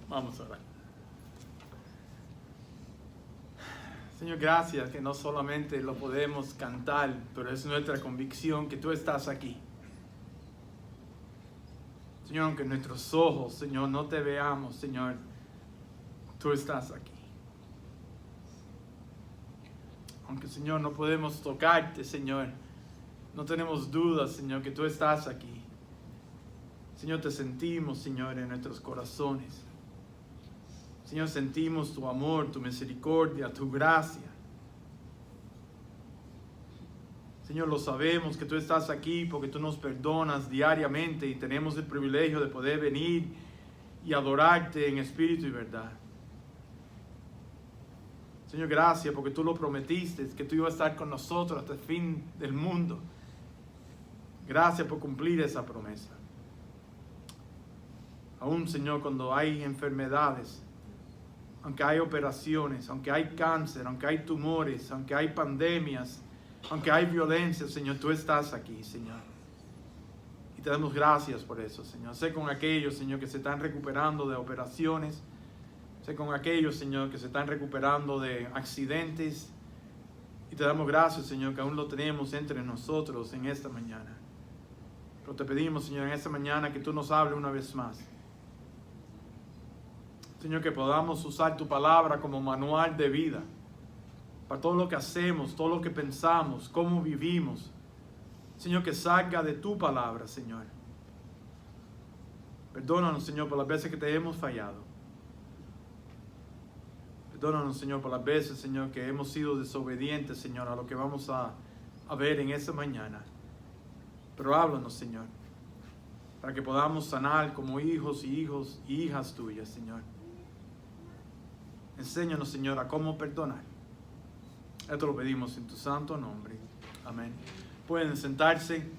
Vamos a orar. Señor, gracias que no solamente lo podemos cantar, pero es nuestra convicción que tú estás aquí. Señor, aunque nuestros ojos, Señor, no te veamos, Señor, tú estás aquí. Aunque, Señor, no podemos tocarte, Señor, no tenemos dudas, Señor, que tú estás aquí. Señor, te sentimos, Señor, en nuestros corazones. Señor, sentimos tu amor, tu misericordia, tu gracia. Señor, lo sabemos que tú estás aquí porque tú nos perdonas diariamente y tenemos el privilegio de poder venir y adorarte en espíritu y verdad. Señor, gracias porque tú lo prometiste, que tú ibas a estar con nosotros hasta el fin del mundo. Gracias por cumplir esa promesa. Aún, Señor, cuando hay enfermedades, aunque hay operaciones, aunque hay cáncer, aunque hay tumores, aunque hay pandemias, aunque hay violencia, Señor, tú estás aquí, Señor. Y te damos gracias por eso, Señor. Sé con aquellos, Señor, que se están recuperando de operaciones. Sé con aquellos, Señor, que se están recuperando de accidentes. Y te damos gracias, Señor, que aún lo tenemos entre nosotros en esta mañana. Pero te pedimos, Señor, en esta mañana que tú nos hables una vez más. Señor, que podamos usar tu palabra como manual de vida para todo lo que hacemos, todo lo que pensamos, cómo vivimos. Señor, que salga de tu palabra, Señor. Perdónanos, Señor, por las veces que te hemos fallado. Perdónanos, Señor, por las veces, Señor, que hemos sido desobedientes, Señor, a lo que vamos a ver en esta mañana. Pero háblanos, Señor, para que podamos sanar como hijos y hijas tuyas, Señor. Enséñanos, Señor, a cómo perdonar. Esto lo pedimos en tu santo nombre. Amén. Pueden sentarse.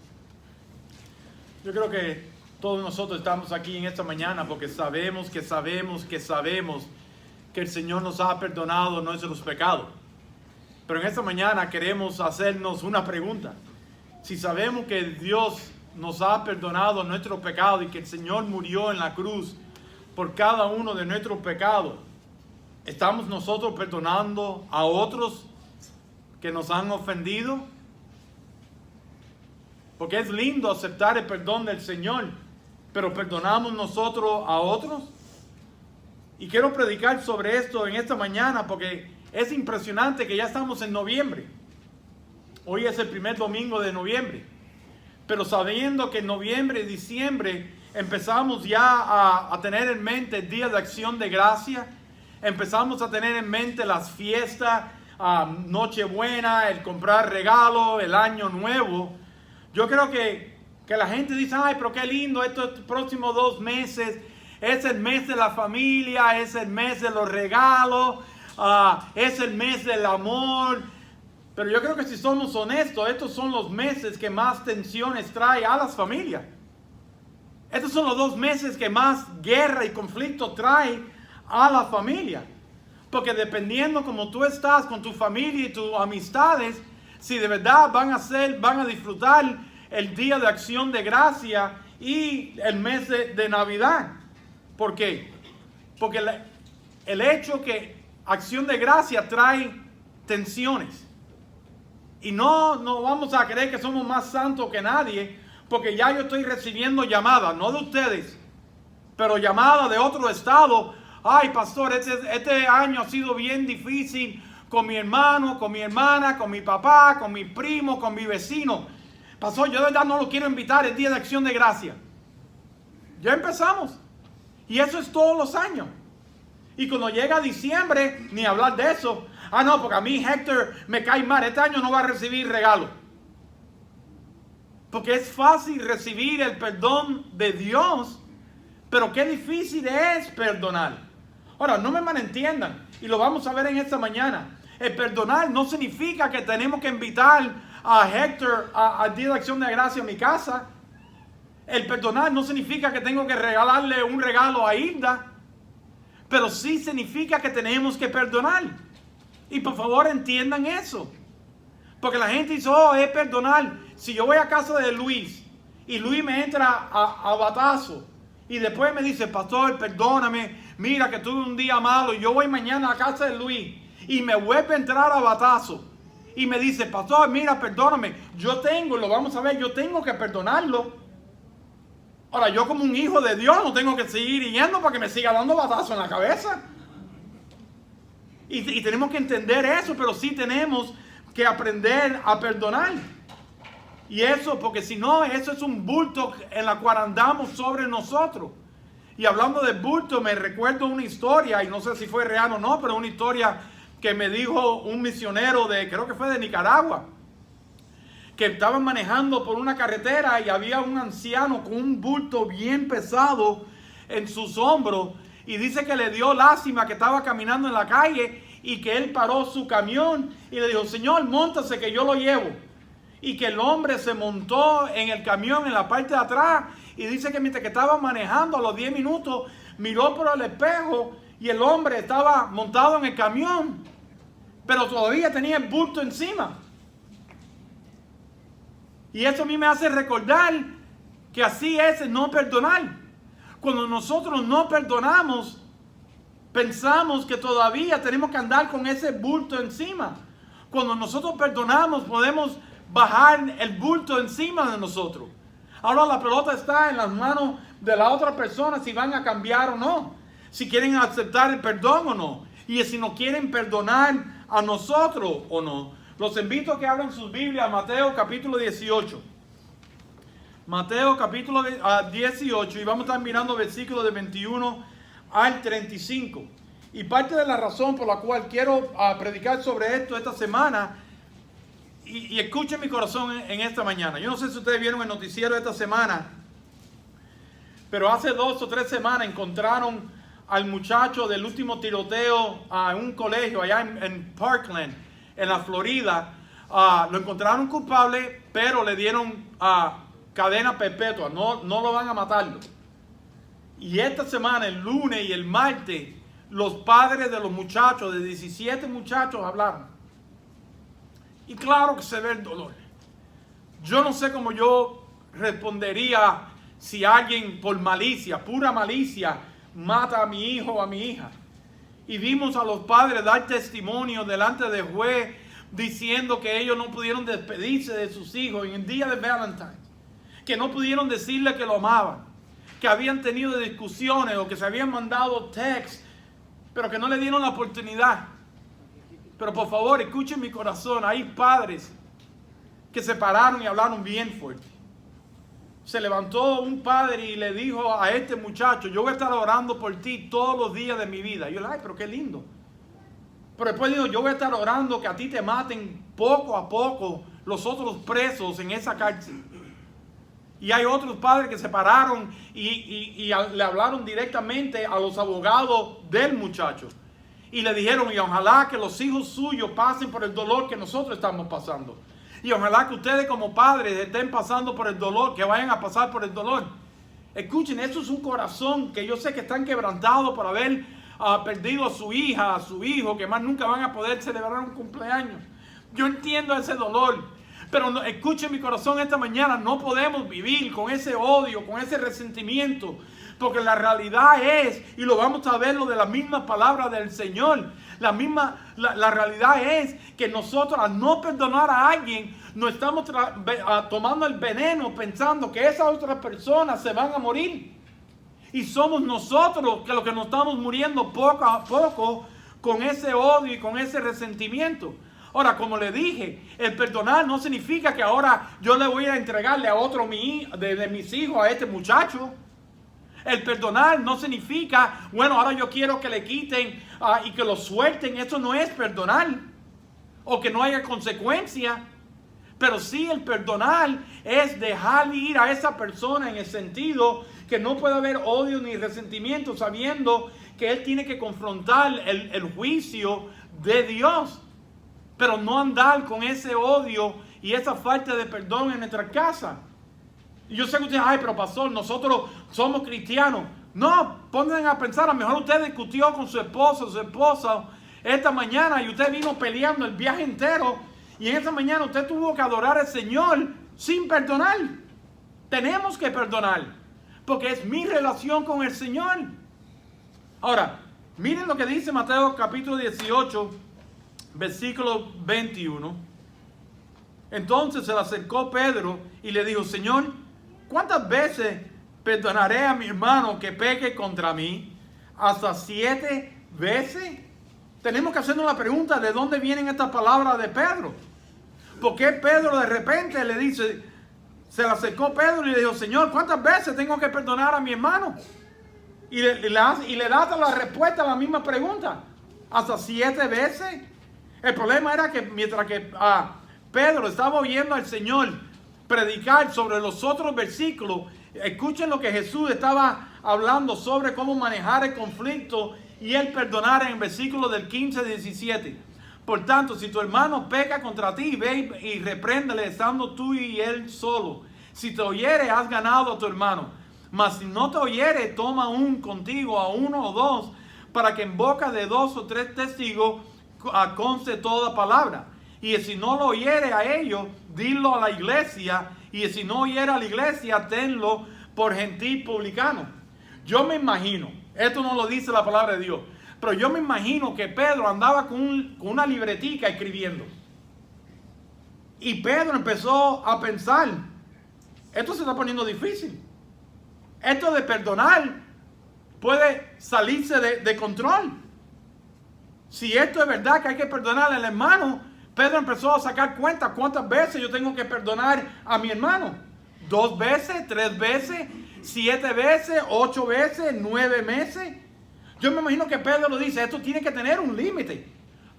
Yo creo que todos nosotros estamos aquí en esta mañana porque sabemos que el Señor nos ha perdonado nuestros pecados. Pero en esta mañana queremos hacernos una pregunta. Si sabemos que Dios nos ha perdonado nuestros pecados y que el Señor murió en la cruz por cada uno de nuestros pecados, ¿estamos nosotros perdonando a otros que nos han ofendido? Porque es lindo aceptar el perdón del Señor, pero ¿perdonamos nosotros a otros? Y quiero predicar sobre esto en esta mañana porque es impresionante que ya estamos en noviembre. Hoy es el primer domingo de noviembre. Pero sabiendo que en noviembre y diciembre empezamos ya a tener en mente el Día de Acción de Gracia, empezamos a tener en mente las fiestas, Nochebuena, el comprar regalos, el Año Nuevo. Yo creo que la gente dice, ay, pero qué lindo, estos próximos 2 meses, es el mes de la familia, es el mes de los regalos, es el mes del amor. Pero yo creo que si somos honestos, estos son los meses que más tensiones trae a las familias. Estos son los 2 meses que más guerra y conflicto trae a la familia. Porque dependiendo como tú estás con tu familia y tus amistades, si de verdad van a disfrutar el Día de Acción de Gracia y el mes de Navidad. ¿Por qué? Porque el hecho que Acción de Gracia trae tensiones. Y no vamos a creer que somos más santos que nadie, porque ya yo estoy recibiendo llamadas, no de ustedes, pero llamadas de otro estado. Ay, pastor, este año ha sido bien difícil con mi hermano, con mi hermana, con mi papá, con mi primo, con mi vecino. Pastor, yo de verdad no lo quiero invitar el Día de Acción de Gracia. Ya empezamos. Y eso es todos los años. Y cuando llega diciembre, ni hablar de eso. Ah, no, porque a mí Héctor me cae mal. Este año no va a recibir regalo. Porque es fácil recibir el perdón de Dios, pero qué difícil es perdonar. Ahora, no me malentiendan, y lo vamos a ver en esta mañana. El perdonar no significa que tenemos que invitar a Héctor al Día de Acción de Gracia a mi casa. El perdonar no significa que tengo que regalarle un regalo a Hilda, pero sí significa que tenemos que perdonar. Y por favor entiendan eso. Porque la gente dice, oh, es perdonar. Si yo voy a casa de Luis y Luis me entra a batazo Y después me dice, pastor, perdóname, mira que tuve un día malo y yo voy mañana a casa de Luis y me vuelve a entrar a batazo. Y me dice, pastor, mira, perdóname, yo tengo, lo vamos a ver, yo tengo que perdonarlo. Ahora, yo como un hijo de Dios no tengo que seguir yendo para que me siga dando batazo en la cabeza. Y tenemos que entender eso, pero sí tenemos que aprender a perdonar. Y eso, porque si no, eso es un bulto en la cual andamos sobre nosotros. Y hablando de bulto, me recuerdo una historia, y no sé si fue real o no, pero una historia que me dijo un misionero creo que fue de Nicaragua, que estaban manejando por una carretera y había un anciano con un bulto bien pesado en sus hombros. Y dice que le dio lástima que estaba caminando en la calle y que él paró su camión y le dijo, señor, móntase que yo lo llevo. Y que el hombre se montó en el camión en la parte de atrás y dice que mientras que estaba manejando a los 10 minutos miró por el espejo y el hombre estaba montado en el camión, pero todavía tenía el bulto encima. Y eso a mí me hace recordar que así es el no perdonar. Cuando nosotros no perdonamos, pensamos que todavía tenemos que andar con ese bulto encima. Cuando nosotros perdonamos, podemos bajar el bulto encima de nosotros. Ahora la pelota está en las manos de la otra persona si van a cambiar o no, si quieren aceptar el perdón o no, y si no quieren perdonar a nosotros o no. Los invito a que abran sus Biblias a Mateo capítulo 18. Mateo capítulo 18, y vamos a estar mirando versículos de 21 al 35. Y parte de la razón por la cual quiero predicar sobre esto esta semana, y escuchen mi corazón en esta mañana. Yo no sé si ustedes vieron el noticiero esta semana, pero hace 2 o 3 semanas encontraron al muchacho del último tiroteo en un colegio allá en Parkland, en la Florida. Lo encontraron culpable, pero le dieron cadena perpetua. No lo van a matarlo. Y esta semana, el lunes y el martes, los padres de los muchachos, de 17 muchachos, hablaron. Y claro que se ve el dolor. Yo no sé cómo yo respondería si alguien por malicia, pura malicia, mata a mi hijo o a mi hija. Y vimos a los padres dar testimonio delante del juez diciendo que ellos no pudieron despedirse de sus hijos en el día de Valentine, que no pudieron decirle que lo amaban, que habían tenido discusiones o que se habían mandado texts, pero que no le dieron la oportunidad. Pero por favor, escuchen mi corazón. Hay padres que se pararon y hablaron bien fuerte. Se levantó un padre y le dijo a este muchacho, yo voy a estar orando por ti todos los días de mi vida. Y yo le dije, ay, pero qué lindo. Pero después dijo, yo voy a estar orando que a ti te maten poco a poco los otros presos en esa cárcel. Y hay otros padres que se pararon y le hablaron directamente a los abogados del muchacho. Y le dijeron, y ojalá que los hijos suyos pasen por el dolor que nosotros estamos pasando. Y ojalá que ustedes como padres estén pasando por el dolor, que vayan a pasar por el dolor. Escuchen, eso es un corazón que yo sé que están quebrantados por haber perdido a su hija, a su hijo, que más nunca van a poder celebrar un cumpleaños. Yo entiendo ese dolor, pero no, escuchen mi corazón esta mañana, no podemos vivir con ese odio, con ese resentimiento. Porque la realidad es, y lo vamos a ver lo de la misma palabra del Señor, la realidad es que nosotros al no perdonar a alguien, nos estamos tomando el veneno pensando que esas otras personas se van a morir. Y somos nosotros los que nos estamos muriendo poco a poco con ese odio y con ese resentimiento. Ahora, como le dije, el perdonar no significa que ahora yo le voy a entregarle a otro de mis hijos a este muchacho. El perdonar no significa, bueno, ahora yo quiero que le quiten y que lo suelten. Eso no es perdonar. O que no haya consecuencia. Pero sí, el perdonar es dejar ir a esa persona en el sentido que no puede haber odio ni resentimiento, sabiendo que él tiene que confrontar el juicio de Dios. Pero no andar con ese odio y esa falta de perdón en nuestra casa. Y yo sé que ustedes, ay, pero pastor, nosotros somos cristianos. No, pongan a pensar, a lo mejor usted discutió con su esposa esta mañana y usted vino peleando el viaje entero y en esa mañana usted tuvo que adorar al Señor sin perdonar. Tenemos que perdonar. porque es mi relación con el Señor. Ahora, miren lo que dice Mateo capítulo 18, versículo 21. Entonces se le acercó Pedro y le dijo: Señor, ¿cuántas veces perdonaré a mi hermano que peque contra mí? ¿Hasta 7 veces? Tenemos que hacernos la pregunta: ¿de dónde vienen estas palabras de Pedro? ¿Por qué Pedro de repente le dice, se le acercó Pedro y le dijo: Señor, ¿cuántas veces tengo que perdonar a mi hermano? Y le da la respuesta a la misma pregunta: ¿hasta 7 veces? El problema era que mientras que Pedro estaba oyendo al Señor predicar sobre los otros versículos, escuchen lo que Jesús estaba hablando sobre cómo manejar el conflicto y el perdonar en el versículo del 15 al 17. Por tanto, si tu hermano peca contra ti, ve y repréndele estando tú y él solo. Si te oyere, has ganado a tu hermano. Mas si no te oyere, toma contigo a 1 o 2, para que en boca de 2 o 3 testigos conste toda palabra. Y si no lo oyere a ellos, dilo a la iglesia. Y si no oyere a la iglesia, tenlo por gentil publicano. Yo me imagino, esto no lo dice la palabra de Dios, pero yo me imagino que Pedro andaba con una libretica escribiendo. Y Pedro empezó a pensar: esto se está poniendo difícil. Esto de perdonar puede salirse de control. Si esto es verdad que hay que perdonar al hermano, Pedro empezó a sacar cuenta: ¿cuántas veces yo tengo que perdonar a mi hermano? 2 veces, 3 veces, 7 veces, 8 veces, 9 meses. Yo me imagino que Pedro lo dice: esto tiene que tener un límite.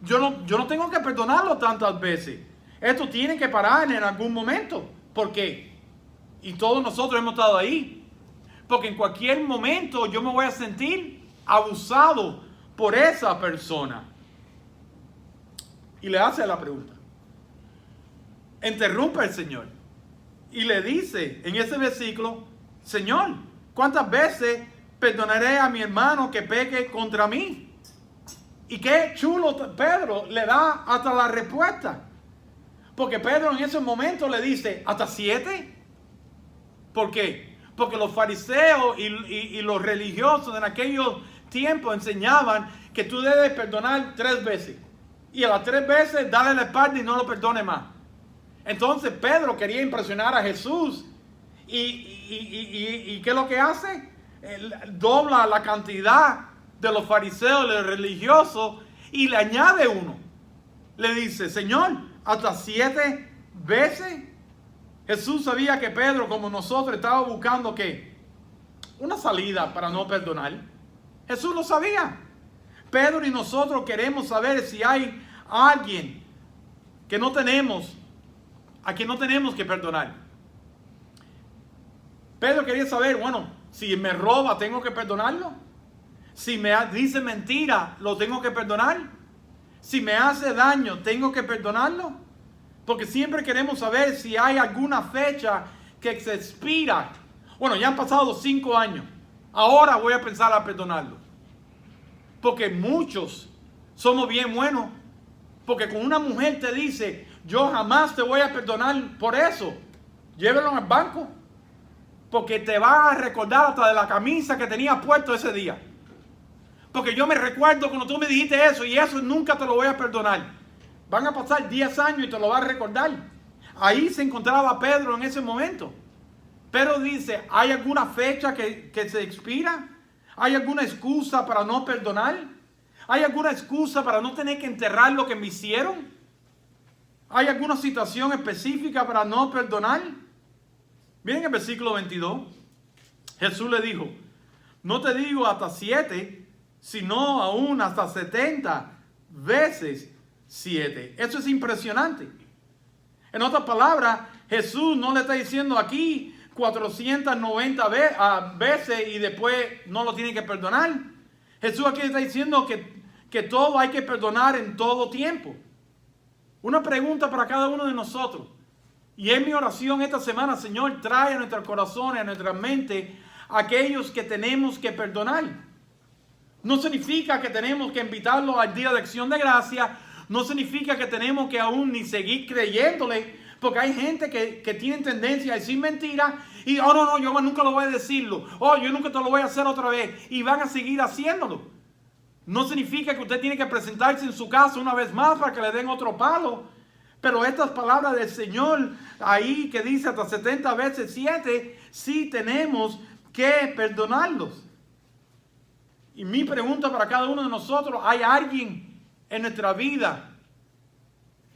Yo no tengo que perdonarlo tantas veces. Esto tiene que parar en algún momento. ¿Por qué? Y todos nosotros hemos estado ahí. Porque en cualquier momento yo me voy a sentir abusado por esa persona. Y le hace la pregunta. Interrumpe el Señor. Y le dice en ese versículo: Señor, ¿cuántas veces perdonaré a mi hermano que peque contra mí? Y qué chulo Pedro le da hasta la respuesta. Porque Pedro en ese momento le dice: ¿hasta 7? ¿Por qué? Porque los fariseos y los religiosos en aquellos tiempos enseñaban que tú debes perdonar 3 veces. Y a las 3 veces dale la espalda y no lo perdone más. Entonces Pedro quería impresionar a Jesús. ¿Y qué es lo que hace? Él dobla la cantidad de los fariseos y los religiosos y le añade uno. Le dice: Señor, ¿hasta 7 veces? Jesús sabía que Pedro, como nosotros, estaba buscando ¿qué? Una salida para no perdonar. Jesús lo sabía. Pedro y nosotros queremos saber si hay alguien que no tenemos, a quien no tenemos que perdonar. Pedro quería saber: bueno, si me roba, ¿tengo que perdonarlo? Si me dice mentira, ¿lo tengo que perdonar? Si me hace daño, ¿tengo que perdonarlo? Porque siempre queremos saber si hay alguna fecha que se expira. Bueno, ya han pasado 5 años. Ahora voy a pensar a perdonarlo. Porque muchos somos bien buenos. Porque con una mujer te dice: yo jamás te voy a perdonar por eso, llévelo al banco. Porque te va a recordar hasta de la camisa que tenías puesto ese día. Porque yo me recuerdo cuando tú me dijiste eso, y eso nunca te lo voy a perdonar. Van a pasar 10 años y te lo vas a recordar. Ahí se encontraba Pedro en ese momento. Pedro dice: ¿hay alguna fecha que se expira? ¿Hay alguna excusa para no perdonar? ¿Hay alguna excusa para no tener que enterrar lo que me hicieron? ¿Hay alguna situación específica para no perdonar? Miren el versículo 22. Jesús le dijo: no te digo hasta 7, sino aún hasta 70 veces 7. Eso es impresionante. En otras palabras, Jesús no le está diciendo aquí 490 veces y después no lo tienen que perdonar. Jesús aquí está diciendo que todo hay que perdonar en todo tiempo. Una pregunta para cada uno de nosotros. Y es mi oración esta semana: Señor, trae a nuestros corazones, a nuestra mente, aquellos que tenemos que perdonar. No significa que tenemos que invitarlos al Día de Acción de Gracia. No significa que tenemos que aún ni seguir creyéndole, porque hay gente que tiene tendencia a decir mentiras Y, oh, no, yo nunca lo voy a decirlo. Oh, yo nunca te lo voy a hacer otra vez. Y van a seguir haciéndolo. No significa que usted tiene que presentarse en su casa una vez más para que le den otro palo. Pero estas palabras del Señor ahí que dice hasta 70 veces 7, sí tenemos que perdonarlos. Y mi pregunta para cada uno de nosotros, ¿hay alguien en nuestra vida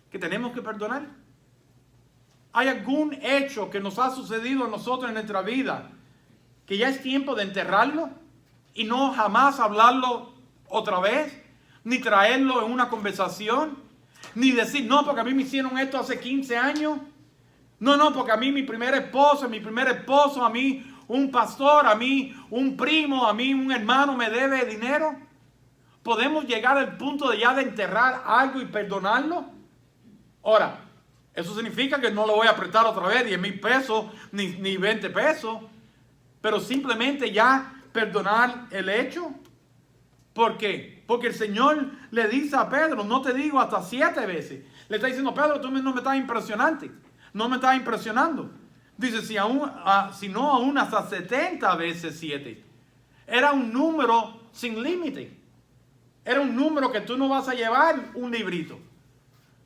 que tenemos que perdonar? ¿Hay algún hecho que nos ha sucedido a nosotros en nuestra vida que ya es tiempo de enterrarlo y no jamás hablarlo otra vez, ni traerlo en una conversación, ni decir, no, porque a mí me hicieron esto hace 15 años? No, porque a mí mi primer esposo, a mí un pastor, a mí un primo, a mí un hermano me debe dinero. ¿Podemos llegar al punto de ya de enterrar algo y perdonarlo? Ahora, eso significa que no le voy a prestar otra vez 10,000 pesos, ni 20 pesos, pero simplemente ya perdonar el hecho. ¿Por qué? Porque el Señor le dice a Pedro, no te digo hasta 7 veces. Le está diciendo, Pedro, tú no me estás no me estás impresionando. Dice, si no aún hasta 70 veces 7. Era un número sin límite. Era un número que tú no vas a llevar un librito.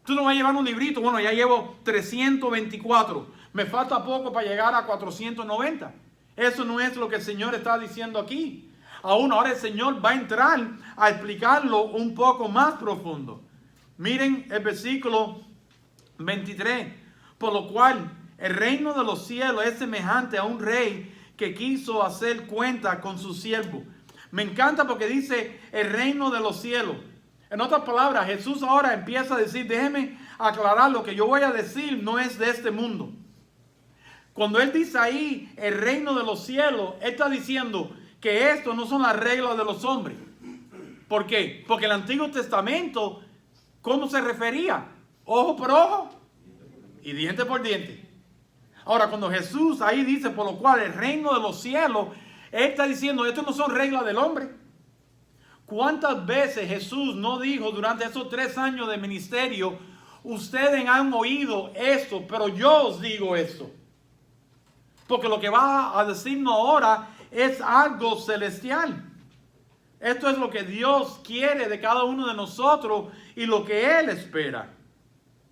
Tú no vas a llevar un librito, bueno, ya llevo 324. Me falta poco para llegar a 490. Eso no es lo que el Señor está diciendo aquí. Aún ahora el Señor va a entrar a explicarlo un poco más profundo. Miren el versículo 23. Por lo cual el reino de los cielos es semejante a un rey que quiso hacer cuenta con su siervo. Me encanta porque dice el reino de los cielos. En otras palabras, Jesús ahora empieza a decir, déjeme aclarar, lo que yo voy a decir no es de este mundo. Cuando Él dice ahí el reino de los cielos, Él está diciendo que esto no son las reglas de los hombres. ¿Por qué? Porque el Antiguo Testamento, ¿cómo se refería? Ojo por ojo y diente por diente. Ahora, cuando Jesús ahí dice, por lo cual el reino de los cielos, Él está diciendo, esto no son reglas del hombre. ¿Cuántas veces Jesús no dijo durante esos 3 años de ministerio, ustedes han oído esto, pero yo os digo esto? Porque lo que va a decirnos ahora es algo celestial. Esto es lo que Dios quiere de cada uno de nosotros y lo que Él espera.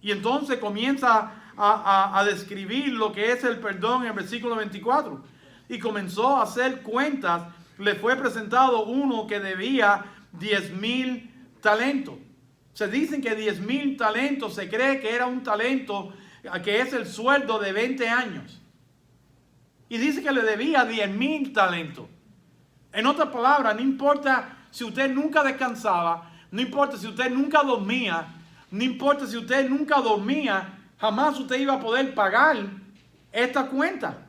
Y entonces comienza a describir lo que es el perdón en el versículo 24. Y comenzó a hacer cuentas. Le fue presentado uno que debía 10,000 talentos. Se dicen que 10,000 talentos, se cree que era un talento que es el sueldo de 20 años. Y dice que le debía 10,000 talentos. En otras palabras, no importa si usted nunca descansaba, no importa si usted nunca dormía, no importa si usted nunca dormía, jamás usted iba a poder pagar esta cuenta.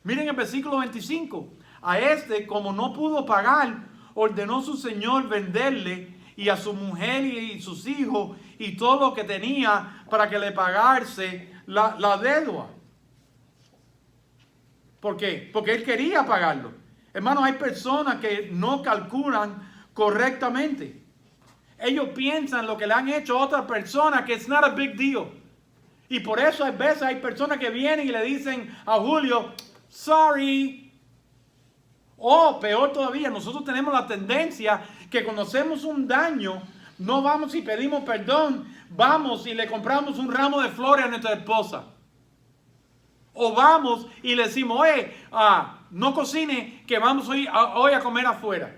Miren el versículo 25. A este, como no pudo pagar, ordenó su señor venderle y a su mujer y sus hijos y todo lo que tenía para que le pagase la deuda. ¿Por qué? Porque él quería pagarlo. Hermanos, hay personas que no calculan correctamente. Ellos piensan lo que le han hecho a otra persona que it's not a big deal. Y por eso a veces hay personas que vienen y le dicen a Julio, sorry. O peor todavía, nosotros tenemos la tendencia que cuando hacemos un daño, no vamos y pedimos perdón, vamos y le compramos un ramo de flores a nuestra esposa. O vamos y le decimos, oye, no cocine, que vamos hoy a comer afuera.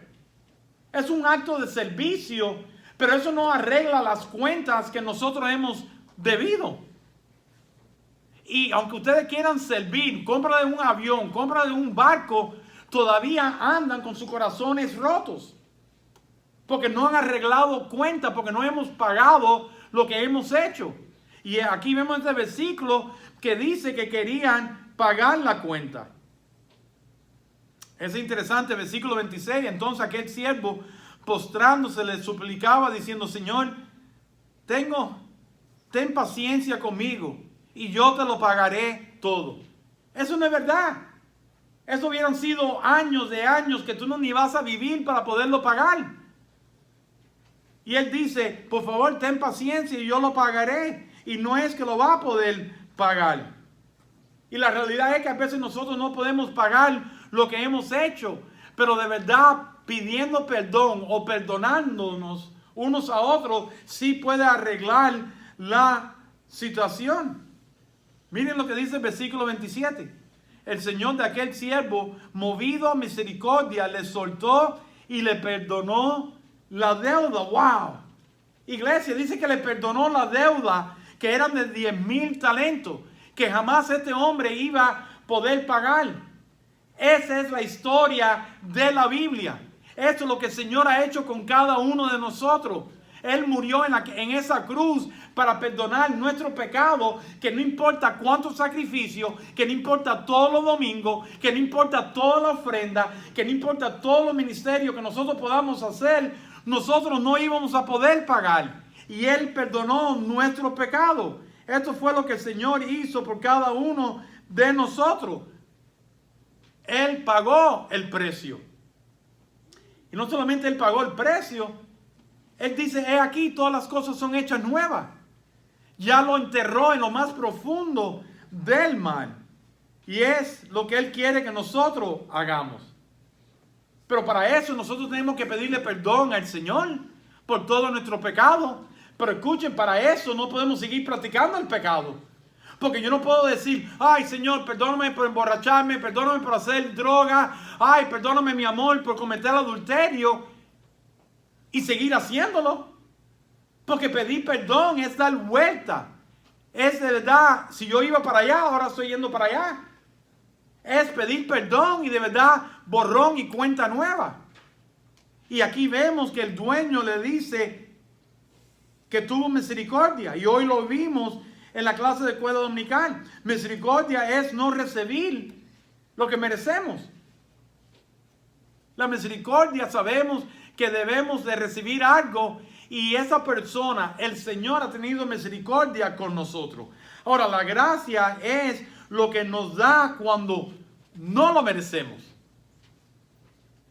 Es un acto de servicio, pero eso no arregla las cuentas que nosotros hemos debido. Y aunque ustedes quieran servir, compra de un avión, compra de un barco, todavía andan con sus corazones rotos. Porque no han arreglado cuentas, porque no hemos pagado lo que hemos hecho. Y aquí vemos este versículo que dice que querían pagar la cuenta. Es interesante, versículo 26. Entonces aquel siervo, postrándose, le suplicaba diciendo, Señor, ten paciencia conmigo y yo te lo pagaré todo. Eso no es verdad. Eso hubieran sido años de años que tú no ni vas a vivir para poderlo pagar. Y él dice, por favor, ten paciencia y yo lo pagaré. Y no es que lo va a poder pagar. Y la realidad es que a veces nosotros no podemos pagar lo que hemos hecho, pero de verdad pidiendo perdón o perdonándonos unos a otros sí puede arreglar la situación. Miren lo que dice el versículo 27. El Señor de aquel siervo, movido a misericordia, le soltó y le perdonó la deuda. ¡Wow! Iglesia, dice que le perdonó la deuda que eran de 10,000 talentos, que jamás este hombre iba a poder pagar. Esa es la historia de la Biblia. Esto es lo que el Señor ha hecho con cada uno de nosotros. Él murió en esa cruz para perdonar nuestro pecado, que no importa cuánto sacrificio, que no importa todos los domingos, que no importa toda la ofrenda, que no importa todos los ministerios que nosotros podamos hacer, nosotros no íbamos a poder pagar. Y Él perdonó nuestro pecado. Esto fue lo que el Señor hizo por cada uno de nosotros. Él pagó el precio. Y no solamente Él pagó el precio, Él dice, he aquí, todas las cosas son hechas nuevas. Ya lo enterró en lo más profundo del mal. Y es lo que Él quiere que nosotros hagamos. Pero para eso nosotros tenemos que pedirle perdón al Señor por todo nuestro pecado. Pero escuchen, para eso no podemos seguir practicando el pecado. Porque yo no puedo decir, ay Señor, perdóname por emborracharme, perdóname por hacer droga, ay, perdóname mi amor por cometer adulterio y seguir haciéndolo. Porque pedir perdón es dar vuelta. Es de verdad, si yo iba para allá, ahora estoy yendo para allá. Es pedir perdón y de verdad borrón y cuenta nueva. Y aquí vemos que el dueño le dice que tuvo misericordia. Y hoy lo vimos en la clase de escuela dominical. Misericordia es no recibir lo que merecemos. La misericordia sabemos que debemos de recibir algo y esa persona, el Señor ha tenido misericordia con nosotros. Ahora, la gracia es lo que nos da cuando no lo merecemos.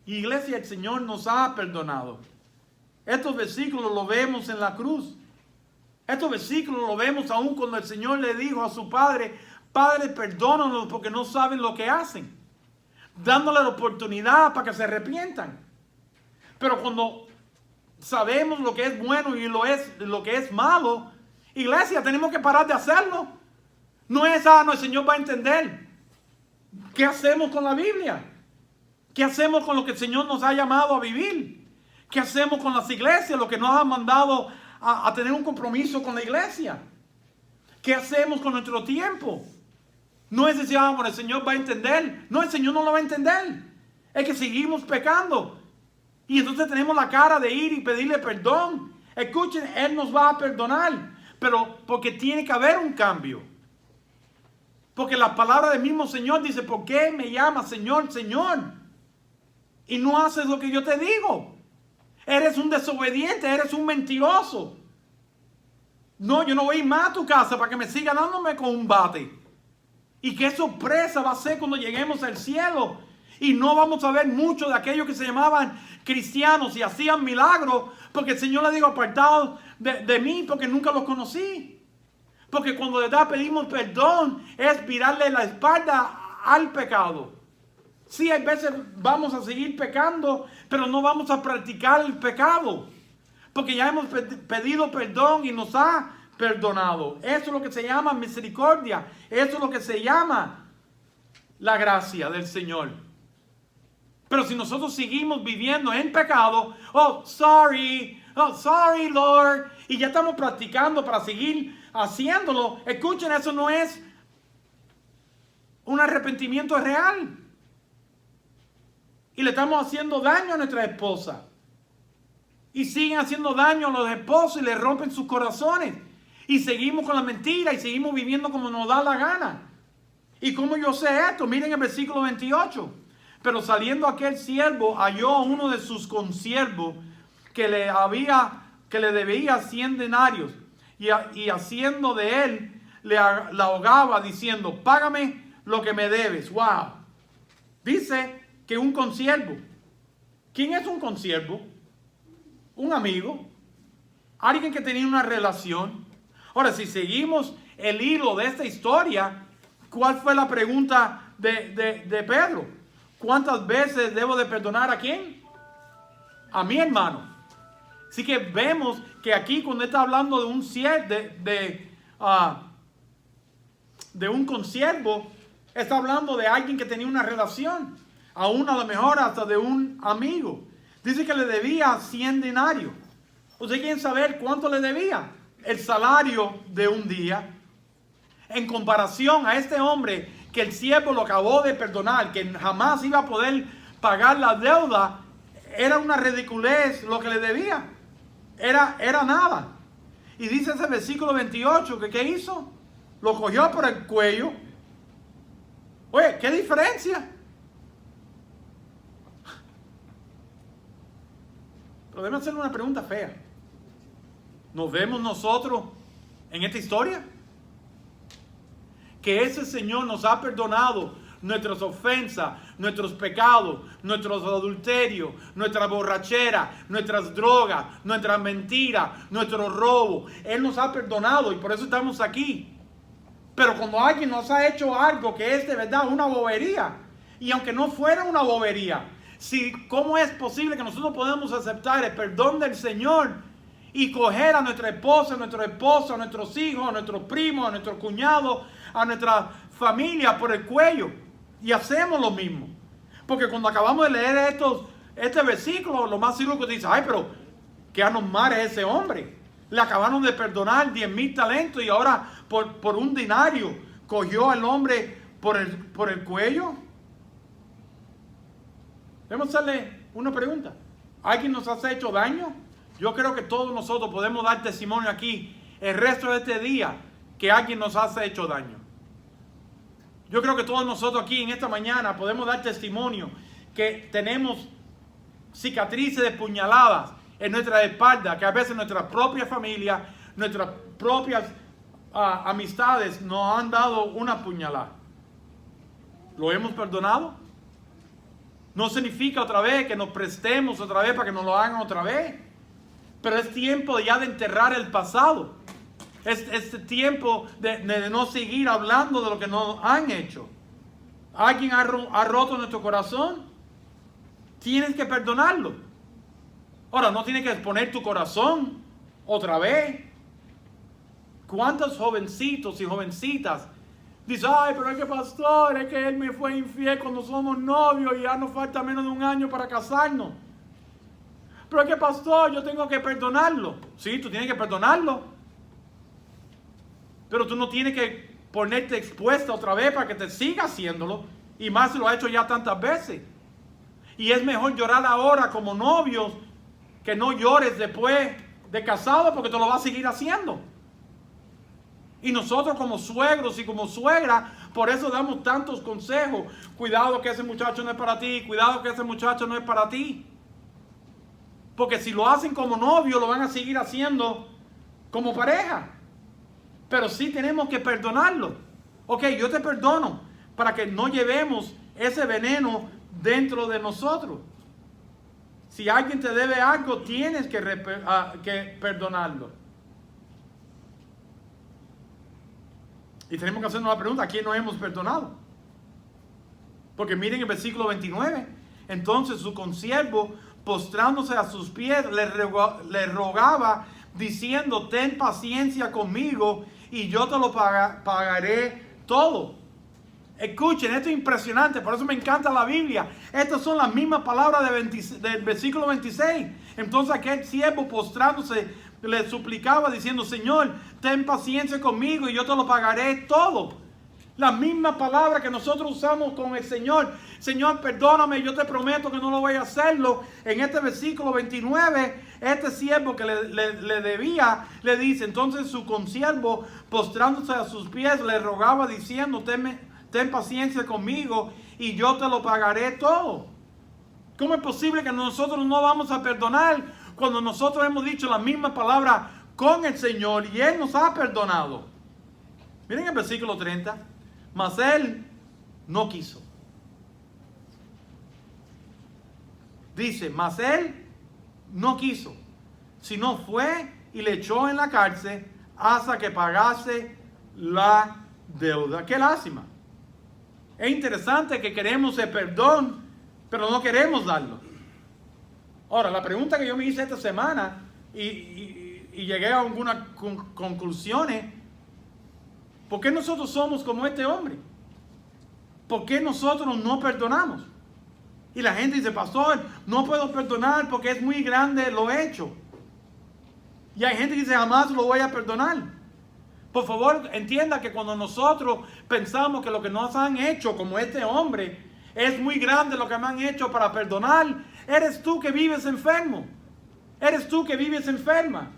Iglesia, el Señor nos ha perdonado. Estos versículos lo vemos en la cruz. Estos versículos lo vemos aún cuando el Señor le dijo a su Padre, Padre, perdónanos porque no saben lo que hacen. Dándole la oportunidad para que se arrepientan. Pero cuando sabemos lo que es bueno y lo que es malo, iglesia, tenemos que parar de hacerlo. No es, no, el Señor va a entender. ¿Qué hacemos con la Biblia? ¿Qué hacemos con lo que el Señor nos ha llamado a vivir? ¿Qué hacemos con las iglesias? Lo que nos ha mandado a tener un compromiso con la iglesia. ¿Qué hacemos con nuestro tiempo? No es decir, bueno, el Señor va a entender. No, el Señor no lo va a entender. Es que seguimos pecando. Y entonces tenemos la cara de ir y pedirle perdón. Escuchen, Él nos va a perdonar. Pero porque tiene que haber un cambio. Porque la palabra del mismo Señor dice, ¿por qué me llamas Señor, Señor? Y no haces lo que yo te digo. Eres un desobediente, eres un mentiroso. No, yo no voy a ir más a tu casa para que me siga dándome con un bate. Y qué sorpresa va a ser cuando lleguemos al cielo. Y no vamos a ver mucho de aquellos que se llamaban cristianos y hacían milagros. Porque el Señor le dijo, apartados de mí porque nunca los conocí. Porque cuando de verdad pedimos perdón es virarle la espalda al pecado. Sí, hay veces vamos a seguir pecando, pero no vamos a practicar el pecado. Porque ya hemos pedido perdón y nos ha perdonado. Eso es lo que se llama misericordia. Eso es lo que se llama la gracia del Señor. Pero si nosotros seguimos viviendo en pecado, oh, sorry Lord, y ya estamos practicando para seguir haciéndolo, escuchen, eso no es un arrepentimiento real. Y le estamos haciendo daño a nuestra esposa. Y siguen haciendo daño a los esposos y le rompen sus corazones. Y seguimos con la mentira y seguimos viviendo como nos da la gana. ¿Y cómo yo sé esto? Miren el versículo 28. Pero saliendo aquel siervo halló a uno de sus consiervos que le debía 100 denarios. Y haciendo de él, la ahogaba diciendo, págame lo que me debes. Wow. Dice que un consiervo. ¿Quién es un consiervo? Un amigo. Alguien que tenía una relación. Ahora, si seguimos el hilo de esta historia, ¿Cuál fue la pregunta de Pedro? ¿Cuántas veces debo de perdonar a quién? A mi hermano. Así que vemos que aquí cuando está hablando de un de un consiervo, está hablando de alguien que tenía una relación, aún a lo mejor hasta de un amigo. Dice que le debía 100 denarios. ¿Ustedes quieren saber cuánto le debía? El salario de un día. En comparación a este hombre que el siervo lo acabó de perdonar, que jamás iba a poder pagar la deuda, era una ridiculez lo que le debía. Era nada. Y dice ese versículo 28 que ¿qué hizo? Lo cogió por el cuello. Oye, ¿qué diferencia? Pero déjame hacerle una pregunta fea. ¿Nos vemos nosotros en esta historia? Que ese Señor nos ha perdonado nuestras ofensas, nuestros pecados, nuestros adulterios, nuestra borrachera, nuestras drogas, nuestras mentiras, nuestro robo. Él nos ha perdonado y por eso estamos aquí. Pero cuando alguien nos ha hecho algo que es de verdad una bobería, y aunque no fuera una bobería, ¿cómo es posible que nosotros podamos aceptar el perdón del Señor y coger a nuestra esposa, a nuestro esposo, a nuestros hijos, a nuestros primos, a nuestros cuñados, a nuestra familia por el cuello? Y hacemos lo mismo. Porque cuando acabamos de leer este versículo, lo más seguro que dice, ay, pero qué anormal es ese hombre. Le acabaron de perdonar 10,000 talentos y ahora por un denario cogió al hombre por el cuello. Debemos hacerle una pregunta. ¿Alguien nos ha hecho daño? Yo creo que todos nosotros podemos dar testimonio aquí el resto de este día que alguien nos ha hecho daño. Yo creo que todos nosotros aquí en esta mañana podemos dar testimonio que tenemos cicatrices de puñaladas en nuestra espalda, que a veces nuestra propia familia, nuestras propias amistades nos han dado una puñalada. ¿Lo hemos perdonado? No significa otra vez que nos prestemos otra vez para que nos lo hagan otra vez. Pero es tiempo ya de enterrar el pasado. Es tiempo de no seguir hablando de lo que nos han hecho. ¿Alguien ha roto nuestro corazón? Tienes que perdonarlo. Ahora, no tienes que exponer tu corazón otra vez. ¿Cuántos jovencitos y jovencitas dicen, ay, pero es que pastor, es que él me fue infiel cuando somos novios y ya nos falta menos de un año para casarnos? Pero es que pastor, yo tengo que perdonarlo. Sí, tú tienes que perdonarlo. Pero tú no tienes que ponerte expuesta otra vez para que te siga haciéndolo. Y más si lo ha hecho ya tantas veces. Y es mejor llorar ahora como novios que no llores después de casado porque te lo va a seguir haciendo. Y nosotros como suegros y como suegra, por eso damos tantos consejos. Cuidado que ese muchacho no es para ti. Cuidado que ese muchacho no es para ti. Porque si lo hacen como novio, lo van a seguir haciendo como pareja. Pero sí tenemos que perdonarlo. Ok, yo te perdono para que no llevemos ese veneno dentro de nosotros. Si alguien te debe algo, tienes que perdonarlo. Y tenemos que hacernos la pregunta, ¿a quién no hemos perdonado? Porque miren el versículo 29. Entonces su consiervo, postrándose a sus pies, le rogaba, diciendo, ten paciencia conmigo y yo te lo pagaré todo. Escuchen, esto es impresionante, por eso me encanta la Biblia. Estas son las mismas palabras del versículo 26. Entonces aquel siervo postrándose le suplicaba diciendo, Señor, ten paciencia conmigo y yo te lo pagaré todo. La misma palabra que nosotros usamos con el Señor. Señor, perdóname, yo te prometo que no lo voy a hacerlo. En este versículo 29, este siervo que le debía, le dice, entonces su consiervo, postrándose a sus pies, le rogaba diciendo, ten paciencia conmigo y yo te lo pagaré todo. ¿Cómo es posible que nosotros no vamos a perdonar cuando nosotros hemos dicho la misma palabra con el Señor y Él nos ha perdonado? Miren el versículo 30. Mas él no quiso. Dice, mas él no quiso, sino fue y le echó en la cárcel hasta que pagase la deuda. Qué lástima. Es interesante que queremos el perdón, pero no queremos darlo. Ahora, la pregunta que yo me hice esta semana y llegué a algunas conclusiones, ¿por qué nosotros somos como este hombre? ¿Por qué nosotros no perdonamos? Y la gente dice, pastor, no puedo perdonar porque es muy grande lo hecho. Y hay gente que dice, jamás lo voy a perdonar. Por favor, entienda que cuando nosotros pensamos que lo que nos han hecho, como este hombre, es muy grande lo que me han hecho para perdonar, eres tú que vives enfermo. Eres tú que vives enferma.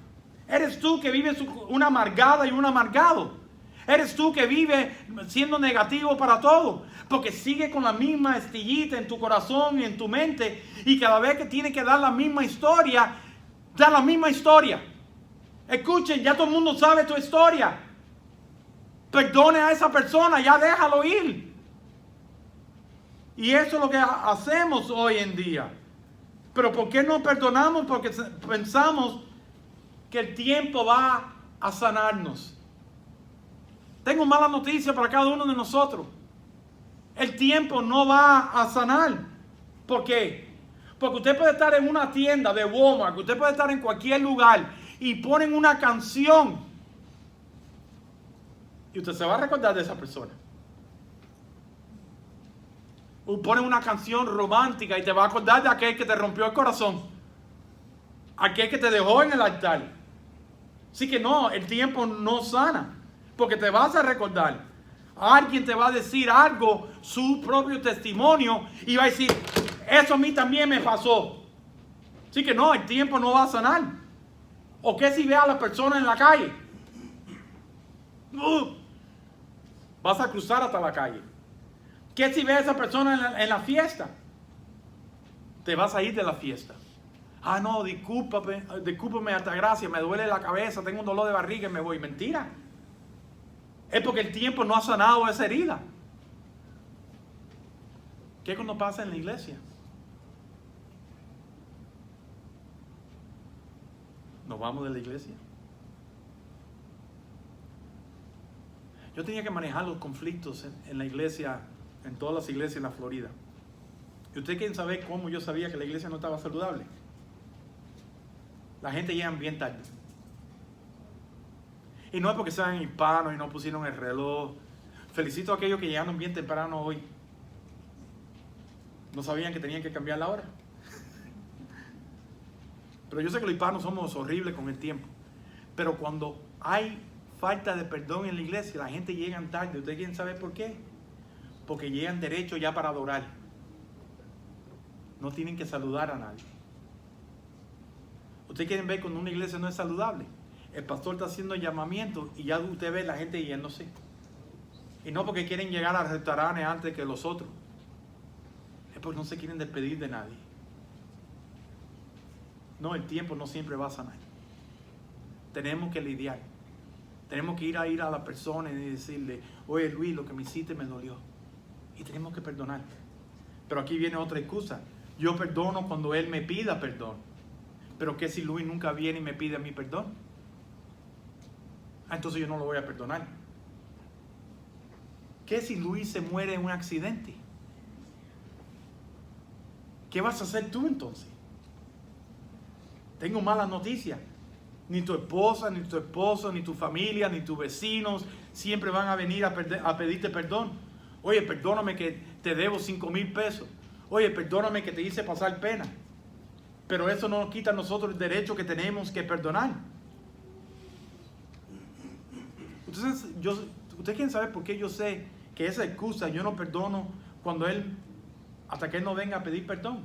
Eres tú que vives una amargada y un amargado. Eres tú que vives siendo negativo para todo. Porque sigue con la misma estillita en tu corazón y en tu mente. Y cada vez que tiene que dar la misma historia, da la misma historia. Escuchen, ya todo el mundo sabe tu historia. Perdone a esa persona, ya déjalo ir. Y eso es lo que hacemos hoy en día. Pero ¿por qué no perdonamos? Porque pensamos que el tiempo va a sanarnos. Tengo mala noticia para cada uno de nosotros. El tiempo no va a sanar. ¿Por qué? Porque usted puede estar en una tienda de Walmart, usted puede estar en cualquier lugar y ponen una canción y usted se va a recordar de esa persona. O ponen una canción romántica y te va a acordar de aquel que te rompió el corazón, aquel que te dejó en el altar. Así que no, el tiempo no sana, porque te vas a recordar. Alguien te va a decir algo, su propio testimonio, y va a decir, eso a mí también me pasó. Así que no, el tiempo no va a sanar. ¿O qué si ve a la persona en la calle? Vas a cruzar hasta la calle. ¿Qué si ve a esa persona en la fiesta? Te vas a ir de la fiesta. Ah, no, discúlpame, hasta gracias, me duele la cabeza, tengo un dolor de barriga y me voy. Mentira. Es porque el tiempo no ha sanado esa herida. ¿Qué cuando pasa en la iglesia? Nos vamos de la iglesia. Yo tenía que manejar los conflictos en la iglesia, en todas las iglesias en la Florida. ¿Y ustedes quieren saber cómo yo sabía que la iglesia no estaba saludable? La gente llega bien tarde. Y no es porque sean hispanos y no pusieron el reloj. Felicito a aquellos que llegaron bien temprano hoy. No sabían que tenían que cambiar la hora. Pero yo sé que los hispanos somos horribles con el tiempo. Pero cuando hay falta de perdón en la iglesia, la gente llega tarde. ¿Ustedes quieren saber por qué? Porque llegan derecho ya para adorar. No tienen que saludar a nadie. ¿Ustedes quieren ver cuando una iglesia no es saludable? El pastor está haciendo llamamiento y ya usted ve la gente yéndose. Y no porque quieren llegar al restaurante antes que los otros. Es porque no se quieren despedir de nadie. No, el tiempo no siempre va a sanar. Tenemos que lidiar. Tenemos que ir a la persona y decirle, oye Luis, lo que me hiciste me dolió. Y tenemos que perdonar. Pero aquí viene otra excusa. Yo perdono cuando él me pida perdón. Pero ¿qué si Luis nunca viene y me pide a mí perdón? Entonces yo no lo voy a perdonar. ¿Qué si Luis se muere en un accidente? ¿Qué vas a hacer tú entonces? Tengo malas noticias. Ni tu esposa, ni tu esposo, ni tu familia, ni tus vecinos siempre van a venir a pedirte perdón. Oye, perdóname que te debo 5,000 pesos. Oye, perdóname que te hice pasar pena. Pero eso no nos quita a nosotros el derecho que tenemos que perdonar. Entonces, ustedes quieren saber por qué yo sé que esa excusa, yo no perdono hasta que él no venga a pedir perdón.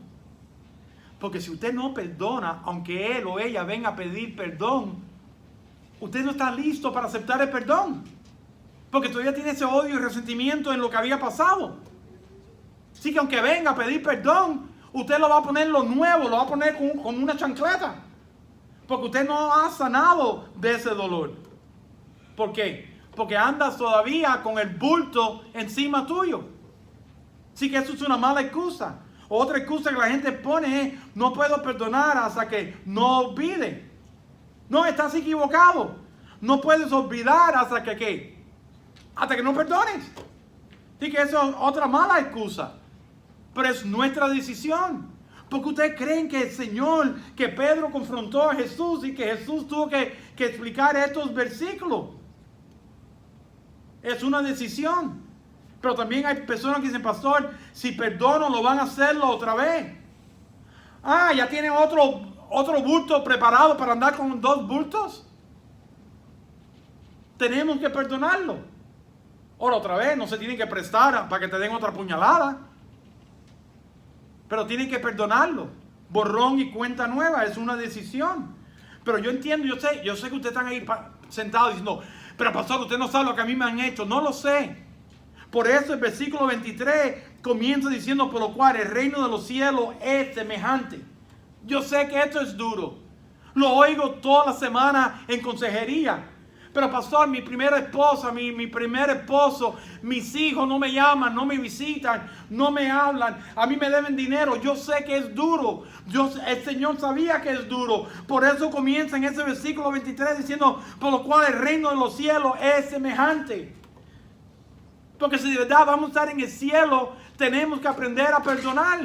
Porque si usted no perdona, aunque él o ella venga a pedir perdón, usted no está listo para aceptar el perdón. Porque todavía tiene ese odio y resentimiento en lo que había pasado. Así que aunque venga a pedir perdón, usted lo va a poner lo nuevo, lo va a poner con una chancleta. Porque usted no ha sanado de ese dolor. ¿Por qué? Porque andas todavía con el bulto encima tuyo. Así que eso es una mala excusa. Otra excusa que la gente pone es, no puedo perdonar hasta que no olvide. No, estás equivocado. No puedes olvidar hasta que ¿qué? Hasta que no perdones. Así que eso es otra mala excusa. Pero es nuestra decisión. Porque ustedes creen que el Señor, que Pedro confrontó a Jesús y que Jesús tuvo que explicar estos versículos. Es una decisión. Pero también hay personas que dicen, pastor, si perdono, lo van a hacerlo otra vez. Ah, ya tienen otro bulto preparado para andar con 2 bultos. Tenemos que perdonarlo. Ahora otra vez, no se tienen que prestar para que te den otra puñalada. Pero tienen que perdonarlo. Borrón y cuenta nueva, es una decisión. Pero yo entiendo, yo sé que ustedes están ahí sentados diciendo, pero pastor, usted no sabe lo que a mí me han hecho. No lo sé. Por eso el versículo 23 comienza diciendo, por lo cual el reino de los cielos es semejante. Yo sé que esto es duro. Lo oigo toda la semana en consejería. Pero pastor, mi primera esposa, mi primer esposo, mis hijos no me llaman, no me visitan, no me hablan. A mí me deben dinero. Yo sé que es duro. El Señor sabía que es duro. Por eso comienza en ese versículo 23 diciendo, por lo cual el reino de los cielos es semejante. Porque si de verdad vamos a estar en el cielo, tenemos que aprender a perdonar.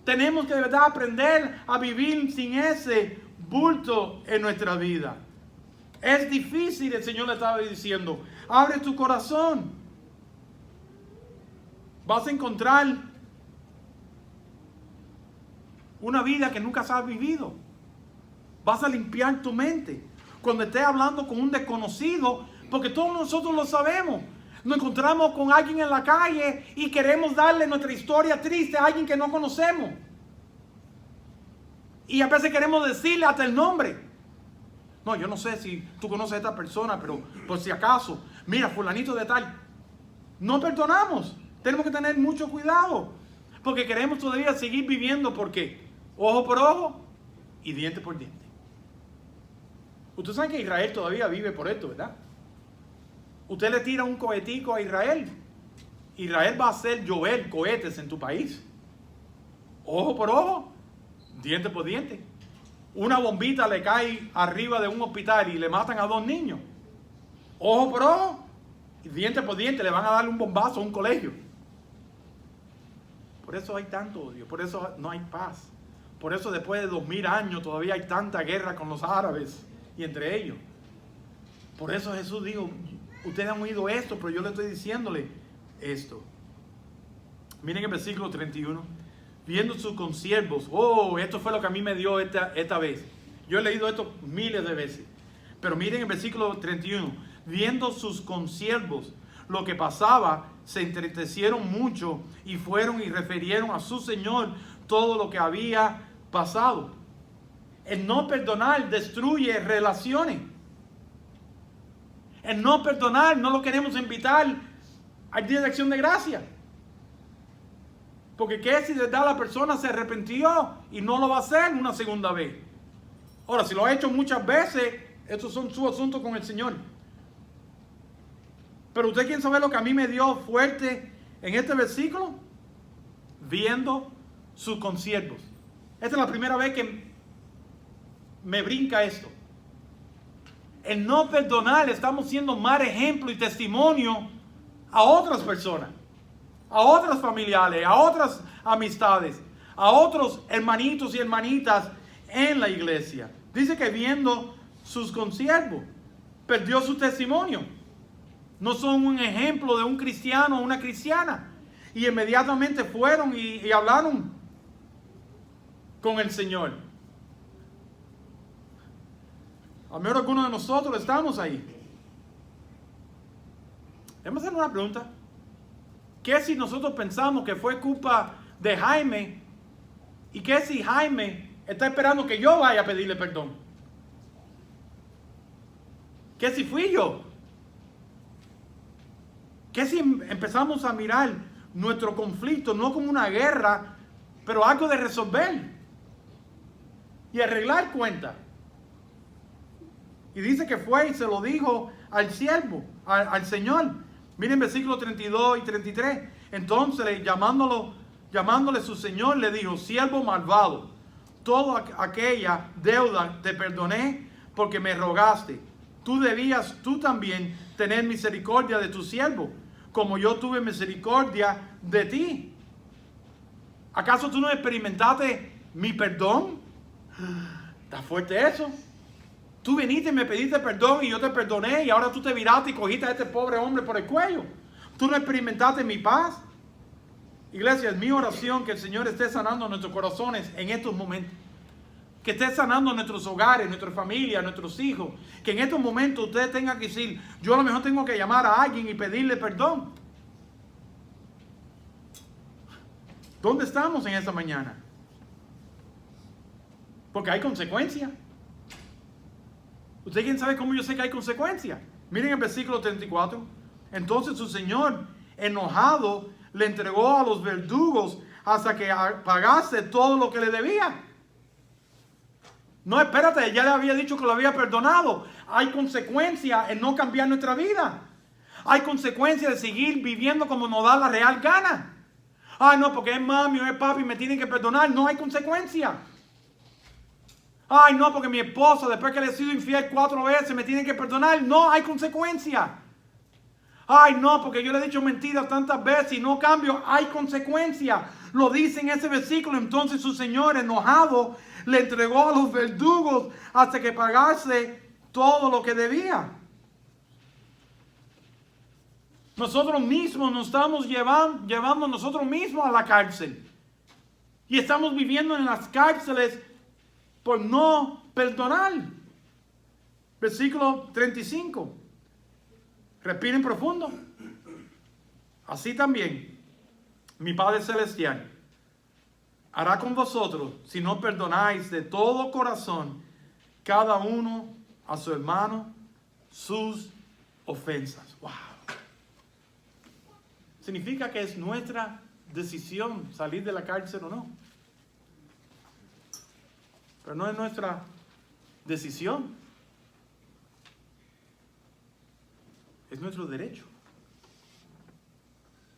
Tenemos que de verdad aprender a vivir sin ese bulto en nuestra vida. Es difícil, el Señor le estaba diciendo, abre tu corazón. Vas a encontrar una vida que nunca has vivido. Vas a limpiar tu mente. Cuando estés hablando con un desconocido, porque todos nosotros lo sabemos. Nos encontramos con alguien en la calle y queremos darle nuestra historia triste a alguien que no conocemos. Y a veces queremos decirle hasta el nombre. No, yo no sé si tú conoces a esta persona, pero por si acaso, mira, fulanito de tal. No perdonamos. Tenemos que tener mucho cuidado. Porque queremos todavía seguir viviendo, porque ojo por ojo y diente por diente. Ustedes saben que Israel todavía vive por esto, ¿verdad? Usted le tira un cohetico a Israel. Israel va a hacer llover cohetes en tu país. Ojo por ojo, diente por diente. Una bombita le cae arriba de un hospital y le matan a 2 niños. Ojo por ojo, y diente por diente, le van a darle un bombazo a un colegio. Por eso hay tanto odio, por eso no hay paz. Por eso después de 2000 años todavía hay tanta guerra con los árabes y entre ellos. Por eso Jesús dijo, ustedes han oído esto, pero yo le estoy diciéndole esto. Miren el versículo 31. Viendo sus consiervos. Oh, esto fue lo que a mí me dio esta vez. Yo he leído esto miles de veces. Pero miren el versículo 31. Viendo sus consiervos lo que pasaba, se entristecieron mucho y fueron y refirieron a su señor todo lo que había pasado. El no perdonar destruye relaciones. El no perdonar no lo queremos invitar al Día de Acción de Gracias. Porque qué si de verdad la persona se arrepintió y no lo va a hacer una segunda vez. Ahora, si lo ha hecho muchas veces, estos son sus asuntos con el Señor. Pero usted quiere saber lo que a mí me dio fuerte en este versículo. Viendo sus consiervos. Esta es la primera vez que me brinca esto. El no perdonar, estamos siendo mal ejemplo y testimonio a otras personas. A otras familiares, a otras amistades, a otros hermanitos y hermanitas en la iglesia. Dice que viendo sus consiervos, perdió su testimonio. No son un ejemplo de un cristiano o una cristiana. Y inmediatamente fueron y hablaron con el Señor. A lo mejor algunos de nosotros estamos ahí. Vamos a hacer una pregunta. ¿Qué si nosotros pensamos que fue culpa de Jaime? ¿Y qué si Jaime está esperando que yo vaya a pedirle perdón? ¿Qué si fui yo? ¿Qué si empezamos a mirar nuestro conflicto no como una guerra, pero algo de resolver y arreglar cuentas? Y dice que fue y se lo dijo al siervo, al Señor. Miren versículos 32 y 33. Entonces, llamándole su señor, le dijo, siervo malvado, toda aquella deuda te perdoné porque me rogaste. Tú debías tú también tener misericordia de tu siervo, como yo tuve misericordia de ti. ¿Acaso tú no experimentaste mi perdón? Está fuerte eso. Tú viniste y me pediste perdón y yo te perdoné y ahora tú te viraste y cogiste a este pobre hombre por el cuello. ¿Tú no experimentaste mi paz? Iglesia, es mi oración que el Señor esté sanando nuestros corazones en estos momentos. Que esté sanando nuestros hogares, nuestra familia, nuestros hijos. Que en estos momentos ustedes tengan que decir, yo a lo mejor tengo que llamar a alguien y pedirle perdón. ¿Dónde estamos en esta mañana? Porque hay consecuencias. ¿Usted quién sabe cómo yo sé que hay consecuencias? Miren el versículo 34. Entonces su señor, enojado, le entregó a los verdugos hasta que pagase todo lo que le debía. No, espérate, ya le había dicho que lo había perdonado. Hay consecuencias en no cambiar nuestra vida. Hay consecuencias de seguir viviendo como nos da la real gana. Ay, no, porque es mami o es papi, me tienen que perdonar. No hay consecuencia. Ay, no, porque mi esposa, después que le he sido infiel 4 veces, me tienen que perdonar. No hay consecuencia. Ay, no, porque yo le he dicho mentiras tantas veces y no cambio. Hay consecuencia. Lo dice en ese versículo. Entonces su señor, enojado, le entregó a los verdugos hasta que pagase todo lo que debía. Nosotros mismos nos estamos llevando nosotros mismos a la cárcel. Y estamos viviendo en las cárceles por no perdonar. Versículo 35. Respiren profundo. Así también, mi Padre Celestial hará con vosotros si no perdonáis de todo corazón cada uno a su hermano sus ofensas. Wow. Significa que es nuestra decisión salir de la cárcel o no. Pero no es nuestra decisión. Es nuestro derecho.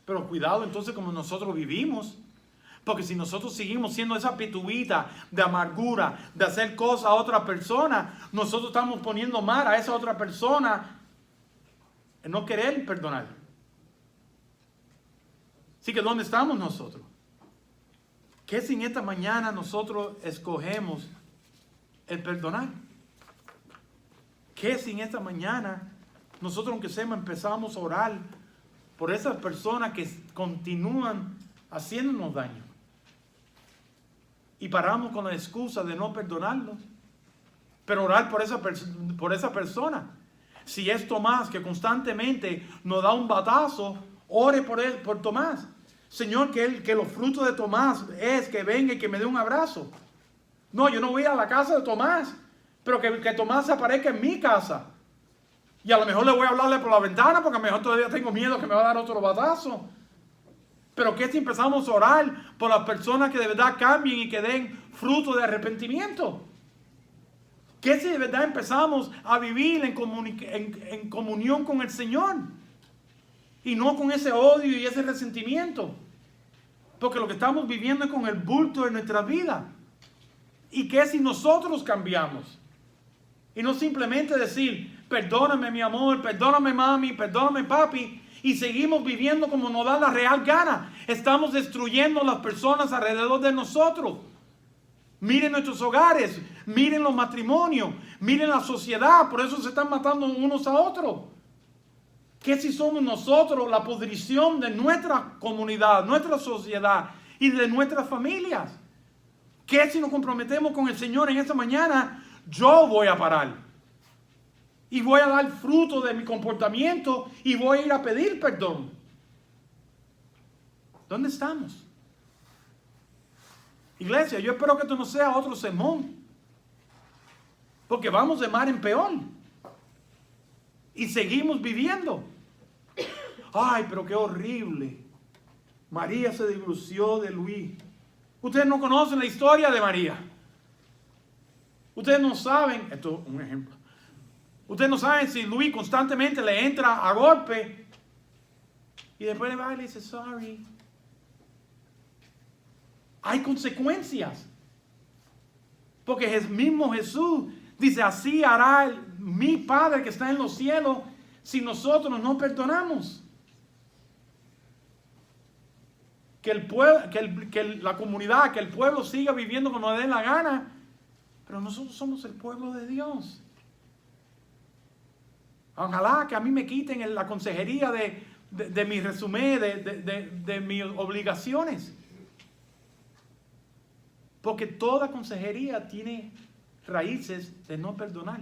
Pero cuidado entonces como nosotros vivimos. Porque si nosotros seguimos siendo esa pituita de amargura, de hacer cosas a otra persona, nosotros estamos poniendo mal a esa otra persona en no querer perdonar. Así que ¿dónde estamos nosotros? ¿Qué si en esta mañana nosotros escogemos el perdonar? ¿Qué si en esta mañana nosotros, aunque sea, empezamos a orar por esas personas que continúan haciéndonos daño? Y paramos con la excusa de no perdonarlos. Pero orar por esa persona. Si es Tomás que constantemente nos da un batazo, ore por Tomás. Señor, que los frutos de Tomás es que venga y que me dé un abrazo. No, yo no voy a la casa de Tomás, pero que Tomás se aparezca en mi casa. Y a lo mejor le voy a hablarle por la ventana porque a lo mejor todavía tengo miedo que me va a dar otro batazo. Pero que si empezamos a orar por las personas que de verdad cambien y que den fruto de arrepentimiento. Que si de verdad empezamos a vivir en comunión con el Señor. Y no con ese odio y ese resentimiento. Porque lo que estamos viviendo es con el bulto de nuestra vida. Y que si nosotros cambiamos. Y no simplemente decir, perdóname mi amor, perdóname mami, perdóname papi. Y seguimos viviendo como nos da la real gana. Estamos destruyendo a las personas alrededor de nosotros. Miren nuestros hogares, miren los matrimonios, miren la sociedad. Por eso se están matando unos a otros. ¿Qué si somos nosotros la pudrición de nuestra comunidad, nuestra sociedad y de nuestras familias? ¿Qué si nos comprometemos con el Señor en esta mañana? Yo voy a parar. Y voy a dar fruto de mi comportamiento y voy a ir a pedir perdón. ¿Dónde estamos? Iglesia, yo espero que esto no sea otro sermón. Porque vamos de mal en peor. Y seguimos viviendo. Ay, pero qué horrible. María se divorció de Luis. Ustedes no conocen la historia de María. Ustedes no saben, esto es un ejemplo. Ustedes no saben si Luis constantemente le entra a golpe y después le va y le dice sorry. Hay consecuencias. Porque el mismo Jesús dice, así hará mi Padre que está en los cielos si nosotros no perdonamos. la comunidad, que el pueblo siga viviendo como le dé la gana. Pero nosotros somos el pueblo de Dios. Ojalá que a mí me quiten la consejería de mi resumen, de mis obligaciones. Porque toda consejería tiene raíces de no perdonar.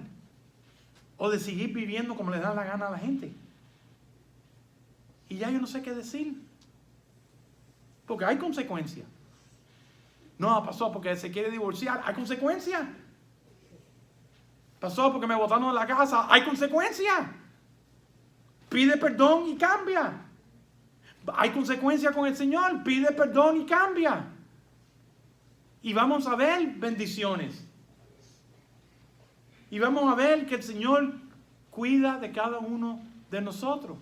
O de seguir viviendo como le da la gana a la gente. Y ya yo no sé qué decir. Porque hay consecuencias. No, pasó porque se quiere divorciar. Hay consecuencias. Pasó porque me botaron de la casa. Hay consecuencias. Pide perdón y cambia. Hay consecuencias con el Señor. Pide perdón y cambia. Y vamos a ver bendiciones. Y vamos a ver que el Señor cuida de cada uno de nosotros.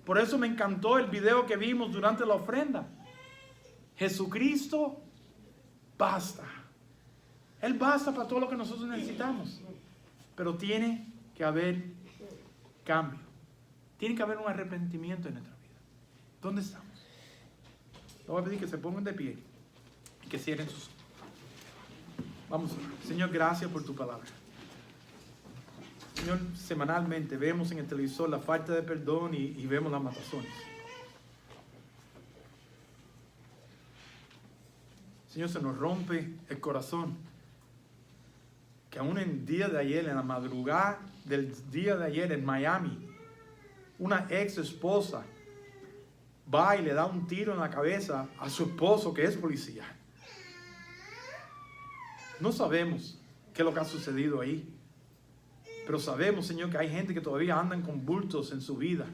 Por eso me encantó el video que vimos durante la ofrenda. Jesucristo basta. Él basta para todo lo que nosotros necesitamos. Pero tiene que haber cambio. Tiene que haber un arrepentimiento en nuestra vida. ¿Dónde estamos? Le voy a pedir que se pongan de pie y que cierren sus ojos. Vamos a orar. Señor, gracias por tu palabra. Señor, semanalmente vemos en el televisor la falta de perdón y vemos las matazones. Señor, se nos rompe el corazón que aún en el día de ayer, en la madrugada del día de ayer en Miami, una ex esposa va y le da un tiro en la cabeza a su esposo que es policía. No sabemos qué es lo que ha sucedido ahí, pero sabemos, Señor, que hay gente que todavía andan con bultos en su vida.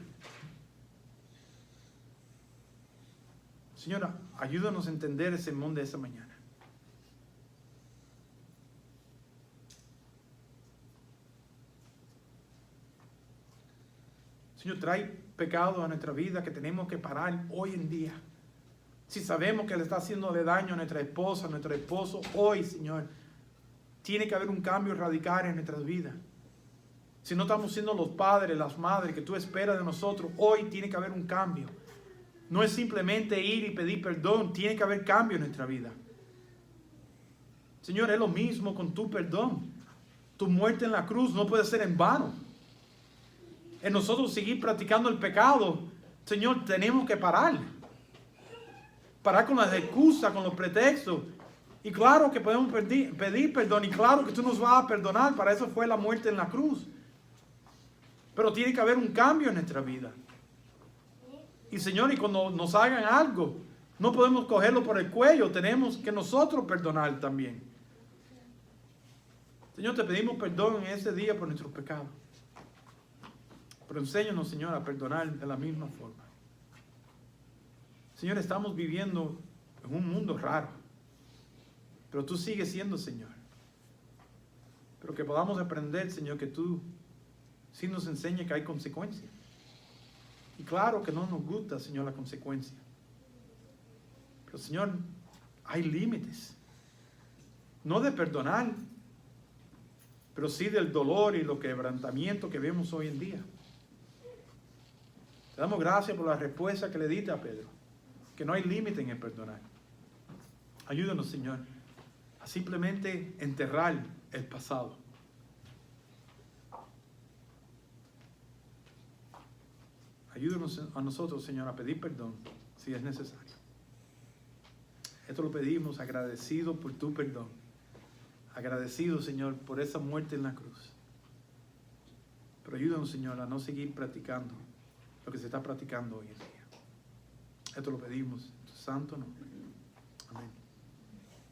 Señora, ayúdanos a entender ese sermón de esta mañana. Señor, trae pecado a nuestra vida que tenemos que parar hoy en día. Si sabemos que le está haciéndole daño a nuestra esposa, a nuestro esposo, hoy, Señor, tiene que haber un cambio radical en nuestras vidas. Si no estamos siendo los padres, las madres que tú esperas de nosotros, hoy tiene que haber un cambio. No es simplemente ir y pedir perdón, tiene que haber cambio en nuestra vida. Señor, es lo mismo con tu perdón. Tu muerte en la cruz no puede ser en vano. En nosotros seguir practicando el pecado, Señor, tenemos que parar. Parar con las excusas, con los pretextos. Y claro que podemos pedir perdón, y claro que tú nos vas a perdonar, para eso fue la muerte en la cruz. Pero tiene que haber un cambio en nuestra vida. Y Señor, y cuando nos hagan algo, no podemos cogerlo por el cuello, tenemos que nosotros perdonar también. Señor, te pedimos perdón en ese día por nuestros pecados. Pero enséñanos, Señor, a perdonar de la misma forma. Señor, estamos viviendo en un mundo raro, pero tú sigues siendo Señor. Pero que podamos aprender, Señor, que tú sí nos enseñes que hay consecuencias. Y claro que no nos gusta, Señor, la consecuencia. Pero, Señor, hay límites. No de perdonar, pero sí del dolor y los quebrantamientos que vemos hoy en día. Te damos gracias por la respuesta que le diste a Pedro, que no hay límite en el perdonar. Ayúdanos, Señor, a simplemente enterrar el pasado. Ayúdanos a nosotros, Señor, a pedir perdón si es necesario. Esto lo pedimos agradecido por tu perdón. Agradecido, Señor, por esa muerte en la cruz. Pero ayúdanos, Señor, a no seguir practicando lo que se está practicando hoy en día. Esto lo pedimos en tu santo nombre. Amén.